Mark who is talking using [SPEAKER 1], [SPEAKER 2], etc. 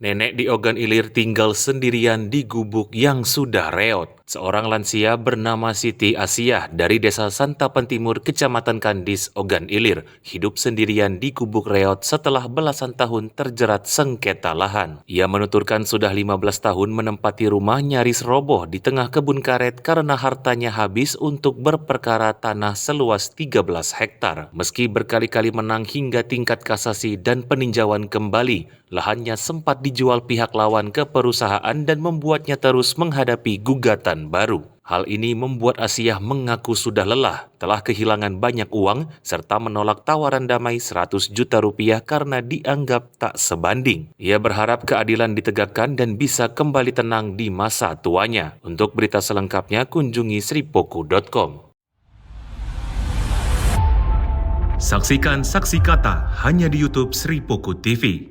[SPEAKER 1] Nenek di Ogan Ilir tinggal sendirian di gubuk yang sudah reot. Seorang lansia bernama Siti Asiah dari Desa Santapan Timur, Kecamatan Kandis, Ogan Ilir, hidup sendirian di gubuk reot setelah belasan tahun terjerat sengketa lahan. Ia menuturkan sudah 15 tahun menempati rumah nyaris roboh di tengah kebun karet karena hartanya habis untuk berperkara tanah seluas 13 hektar. Meski berkali-kali menang hingga tingkat kasasi dan peninjauan kembali, lahannya sempat dijual pihak lawan ke perusahaan dan membuatnya terus menghadapi gugatan baru. Hal ini membuat Asiah mengaku sudah lelah, telah kehilangan banyak uang, serta menolak tawaran damai 100 juta rupiah karena dianggap tak sebanding. Ia berharap keadilan ditegakkan dan bisa kembali tenang di masa tuanya. Untuk berita selengkapnya, kunjungi sripoku.com.
[SPEAKER 2] Saksikan Saksi Kata hanya di YouTube Sri Poku TV.